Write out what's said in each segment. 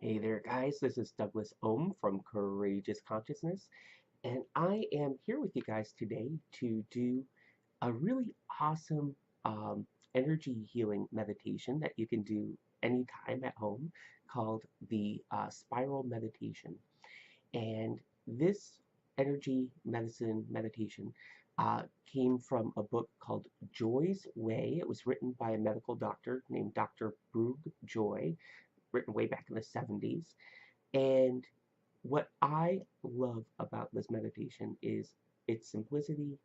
Hey there, guys. This is Douglas Ohm from Courageous Consciousness, and I am here with you guys today to do a really awesome um, energy healing meditation that you can do anytime at home called the Spiral Meditation. And this energy medicine meditation came from a book called Joy's Way. It was written by a medical doctor named Dr. Brugh Joy, written way back in the 70s. And what I love about this meditation is its simplicity,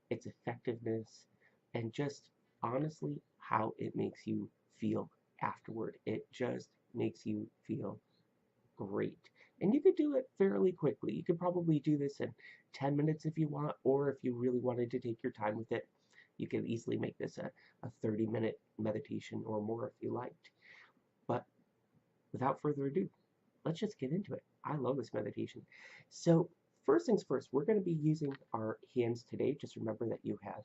its effectiveness, and just honestly how it makes you feel afterward. It just makes you feel great. And you could do it fairly quickly. You could probably do this in 10 minutes if you want, or if you really wanted to take your time with it, you could easily make this a 30-minute meditation or more if you liked. But without further ado, let's just get into it. I love this meditation. So, first things first, we're going to be using our hands today. Just remember that you have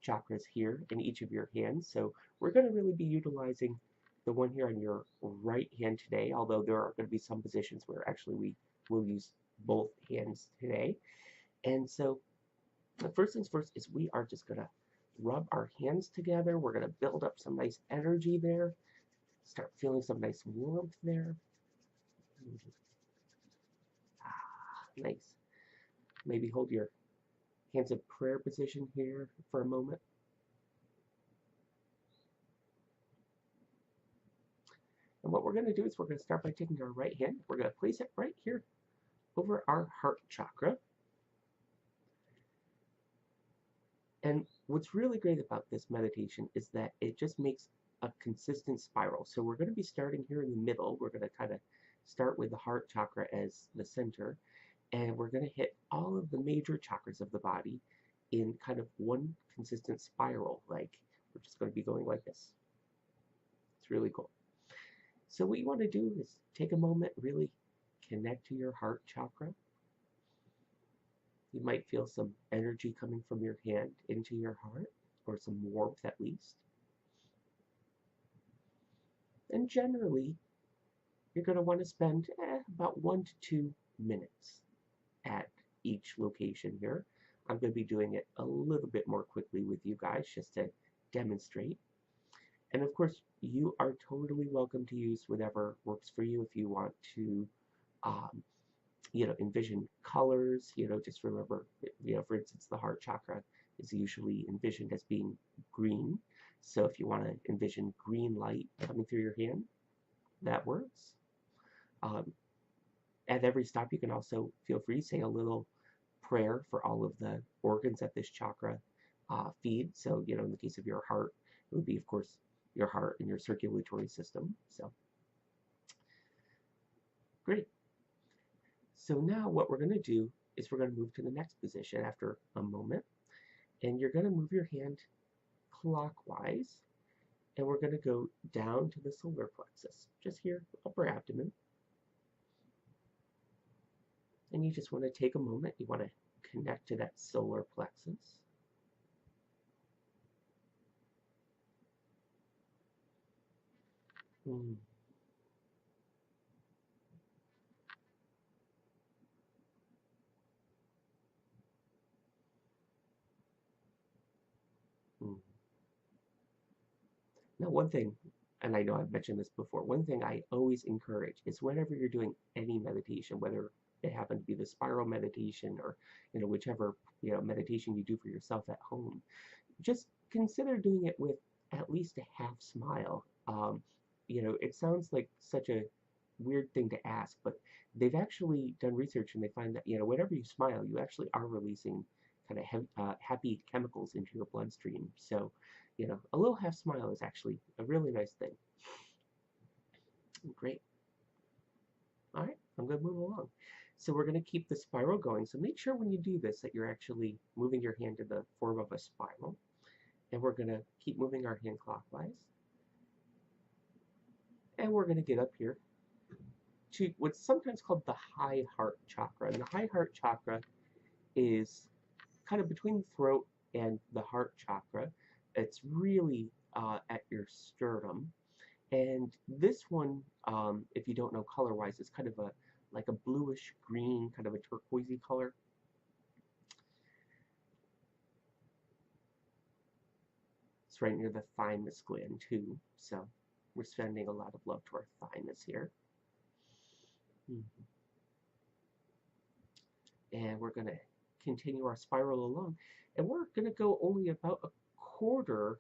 chakras here in each of your hands. So, we're going to really be utilizing the one here on your right hand today, although there are going to be some positions where actually we will use both hands today. And so, the first things first is we are just going to rub our hands together. We're going to build up some nice energy there, start feeling some nice warmth there. Nice. Maybe hold your hands in prayer position here for a moment. And what we're going to do is we're going to start by taking our right hand. We're going to place it right here over our heart chakra. And what's really great about this meditation is that it just makes a consistent spiral. So we're going to be starting here in the middle. We're going to kind of start with the heart chakra as the center. And we're going to hit all of the major chakras of the body in kind of one consistent spiral. Like we're just going to be going like this. It's really cool. So what you want to do is take a moment, really connect to your heart chakra. You might feel some energy coming from your hand into your heart, or some warmth at least. And generally, you're going to want to spend about 1 to 2 minutes at each location here. I'm going to be doing it a little bit more quickly with you guys just to demonstrate. And of course, you are totally welcome to use whatever works for you. If you want to, envision colors, just remember, for instance, the heart chakra is usually envisioned as being green. So if you want to envision green light coming through your hand, that works. At every stop, you can also feel free to say a little prayer for all of the organs that this chakra feeds. So, in the case of your heart, it would be, of course, your heart and your circulatory system. So, great. So now what we're going to do is we're going to move to the next position after a moment. And you're going to move your hand clockwise. And we're going to go down to the solar plexus, just here, upper abdomen. And you just want to take a moment. You want to connect to that solar plexus. Mm. Mm. Now, one thing, and I know I've mentioned this before, one thing I always encourage is whenever you're doing any meditation, whether it happen to be the spiral meditation or, whichever, meditation you do for yourself at home, just consider doing it with at least a half smile. It sounds like such a weird thing to ask, but they've actually done research and they find that, whenever you smile, you actually are releasing kind of happy chemicals into your bloodstream. So, a little half smile is actually a really nice thing. Great. All right, I'm going to move along. So we're going to keep the spiral going. So make sure when you do this that you're actually moving your hand in the form of a spiral. And we're going to keep moving our hand clockwise. And we're going to get up here to what's sometimes called the high heart chakra. And the high heart chakra is kind of between the throat and the heart chakra. It's really at your sternum. And this one, if you don't know color-wise, is kind of a like a bluish green, kind of a turquoisey color. It's right near the thymus gland too, so we're sending a lot of love to our thymus here. And we're going to continue our spiral along, and we're going to go only about a quarter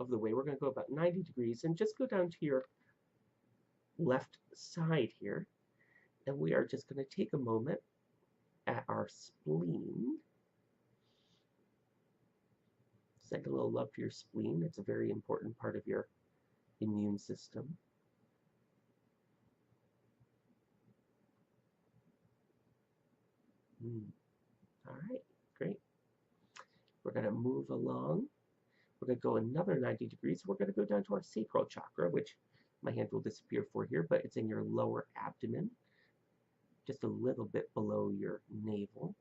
of the way. We're going to go about 90 degrees and just go down to your left side here, and we are just going to take a moment at our spleen. Send a little love to your spleen. It's a very important part of your immune system. All right, great. We're going to move along. We're going to go another 90 degrees. We're going to go down to our sacral chakra, which my hand will disappear for here, but it's in your lower abdomen, just a little bit below your navel.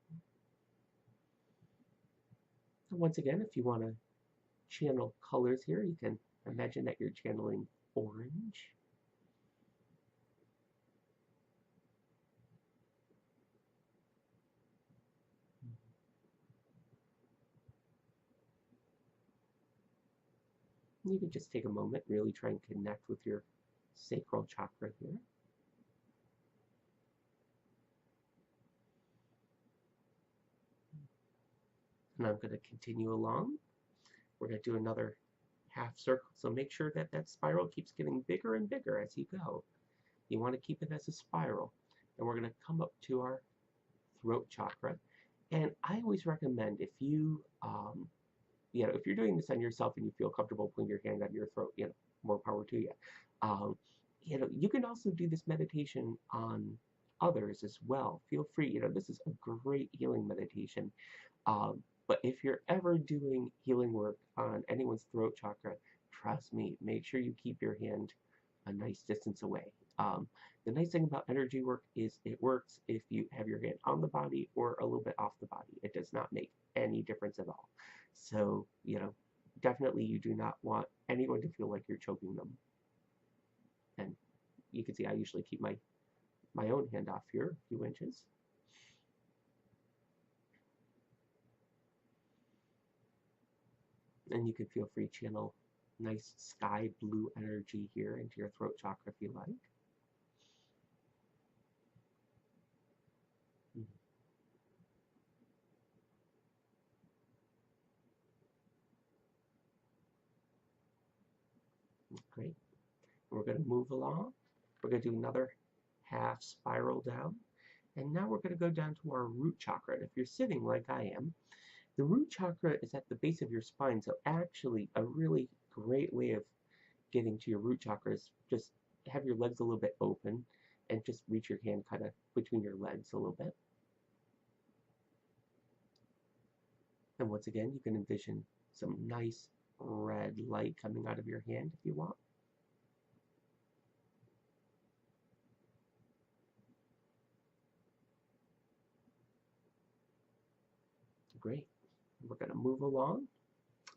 And once again, if you want to channel colors here, you can imagine that you're channeling orange. You can just take a moment, really try and connect with your sacral chakra here. And I'm going to continue along. We're going to do another half circle. So make sure that that spiral keeps getting bigger and bigger as you go. You want to keep it as a spiral. And we're going to come up to our throat chakra. And I always recommend if you, if you're doing this on yourself and you feel comfortable putting your hand on your throat, more power to you. You can also do this meditation on others as well. Feel free. This is a great healing meditation. But if you're ever doing healing work on anyone's throat chakra, trust me, make sure you keep your hand a nice distance away. The nice thing about energy work is it works if you have your hand on the body or a little bit off the body. It does not make any difference at all. So, definitely you do not want anyone to feel like you're choking them. And you can see I usually keep my own hand off here a few inches. And you can feel free to channel nice sky blue energy here into your throat chakra if you like. Great. We're going to move along. We're going to do another half spiral down. And now we're going to go down to our root chakra. And if you're sitting like I am, the root chakra is at the base of your spine. So actually a really great way of getting to your root chakra is just have your legs a little bit open and just reach your hand kind of between your legs a little bit. And once again, you can envision some nice red light coming out of your hand if you want. Great. We're going to move along.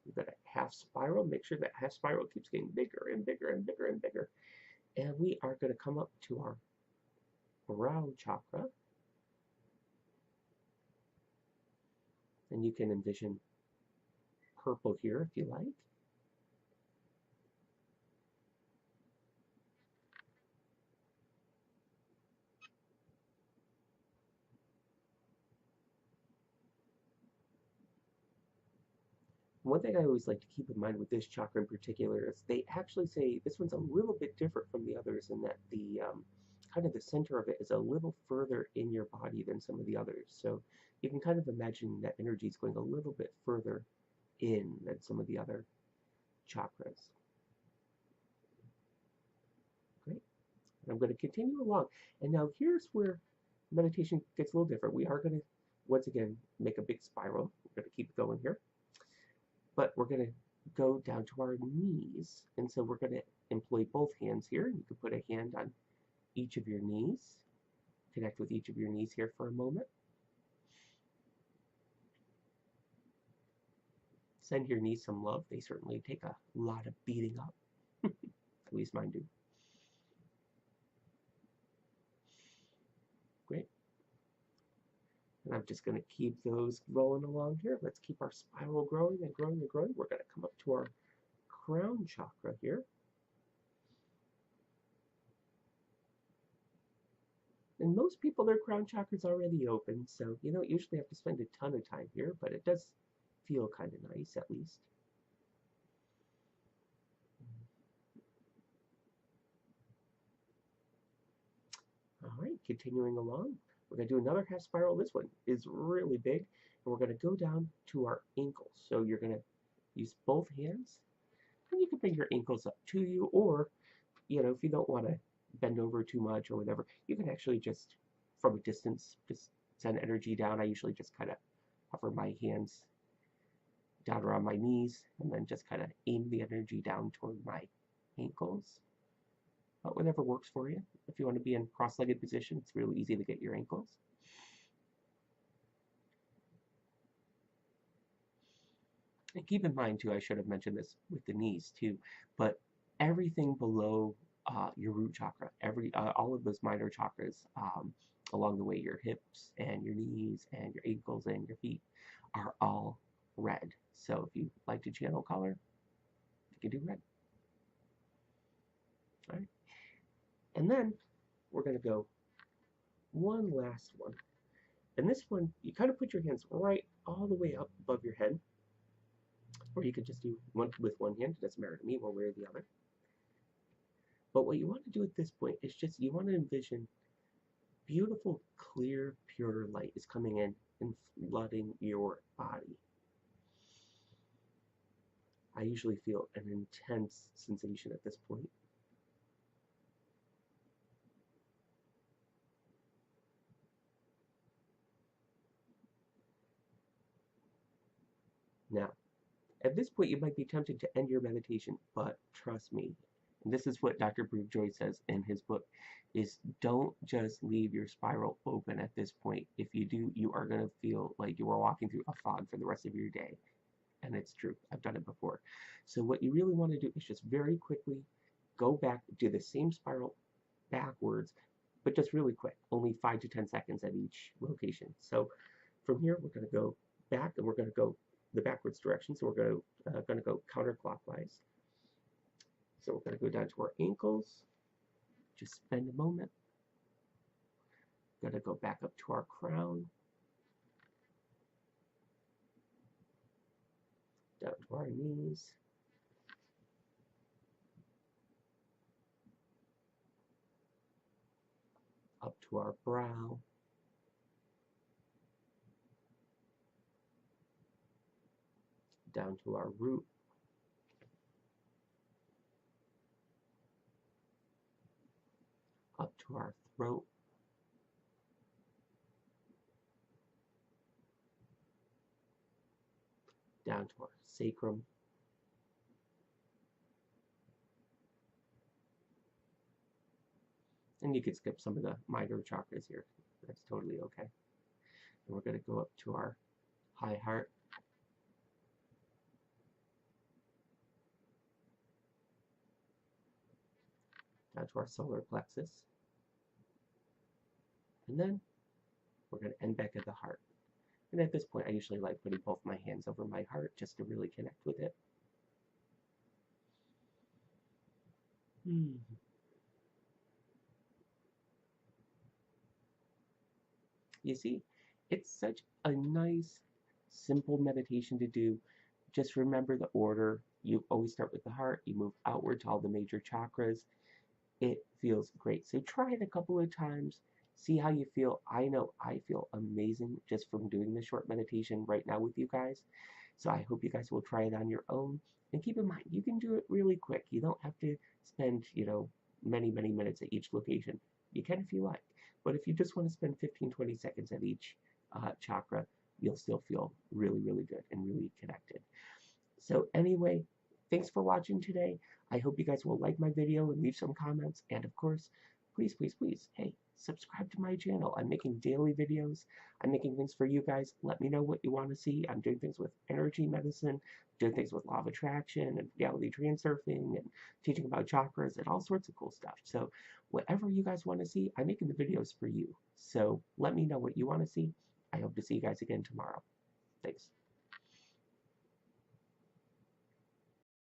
We've got a half spiral. Make sure that half spiral keeps getting bigger and bigger and bigger and bigger. And we are going to come up to our brow chakra. And you can envision purple here if you like. One thing I always like to keep in mind with this chakra in particular is they actually say this one's a little bit different from the others in that the kind of the center of it is a little further in your body than some of the others. So you can kind of imagine that energy is going a little bit further in than some of the other chakras. Great. And I'm going to continue along. And now here's where meditation gets a little different. We are going to, once again, make a big spiral. We're going to keep going here. But we're going to go down to our knees. And so we're going to employ both hands here. You can put a hand on each of your knees. Connect with each of your knees here for a moment. Send your knees some love. They certainly take a lot of beating up. At least mine do. Great. And I'm just going to keep those rolling along here. Let's keep our spiral growing and growing and growing. We're going to come up to our crown chakra here. And most people, their crown chakra is already open, so you don't usually have to spend a ton of time here, but it does feel kind of nice at least. All right, continuing along, we're going to do another half spiral. This one is really big, and we're going to go down to our ankles. So you're going to use both hands, and you can bring your ankles up to you, or if you don't want to bend over too much or whatever, you can actually just, from a distance, just send energy down. I usually just kind of hover my hands down around my knees, and then just kind of aim the energy down toward my ankles. But whatever works for you. If you want to be in cross-legged position, it's really easy to get your ankles. And keep in mind too, I should have mentioned this with the knees too, but everything below your root chakra, all of those minor chakras along the way, your hips and your knees and your ankles and your feet are all red. So if you like to channel color, you can do red. All right. And then we're going to go one last one. And this one, you kind of put your hands right all the way up above your head. Or you could just do one with one hand. It doesn't matter to me one way or the other. But what you want to do at this point is just, you want to envision beautiful, clear, pure light is coming in and flooding your body. I usually feel an intense sensation at this point. Now, at this point, you might be tempted to end your meditation, but trust me, and this is what Dr. Brugh Joy says in his book, is don't just leave your spiral open at this point. If you do, you are going to feel like you are walking through a fog for the rest of your day. And it's true. I've done it before. So what you really want to do is just very quickly go back, do the same spiral backwards, but just really quick, only 5 to 10 seconds at each location. So from here, we're going to go back, and we're going to go the backwards direction. So we're going to go counterclockwise. So we're going to go down to our ankles. Just spend a moment. Going to go back up to our crown. Down to our knees. Up to our brow. Down to our root. Up to our throat. Down to our sacrum. And you could skip some of the minor chakras here. That's totally okay. And we're going to go up to our high heart. Down to our solar plexus. And then we're going to end back at the heart. And at this point, I usually like putting both my hands over my heart just to really connect with it. You see, it's such a nice, simple meditation to do. Just remember the order. You always start with the heart. You move outward to all the major chakras. It feels great. So try it a couple of times. See how you feel. I know I feel amazing just from doing this short meditation right now with you guys. So I hope you guys will try it on your own. And keep in mind, you can do it really quick. You don't have to spend, many, many minutes at each location. You can if you like. But if you just want to spend 15, 20 seconds at each chakra, you'll still feel really, really good and really connected. So anyway, thanks for watching today. I hope you guys will like my video and leave some comments. And of course, please, please, please, hey, subscribe to my channel. I'm making daily videos. I'm making things for you guys. Let me know what you want to see. I'm doing things with energy medicine, doing things with law of attraction and reality transurfing and teaching about chakras and all sorts of cool stuff. So whatever you guys want to see, I'm making the videos for you. So let me know what you want to see. I hope to see you guys again tomorrow. Thanks.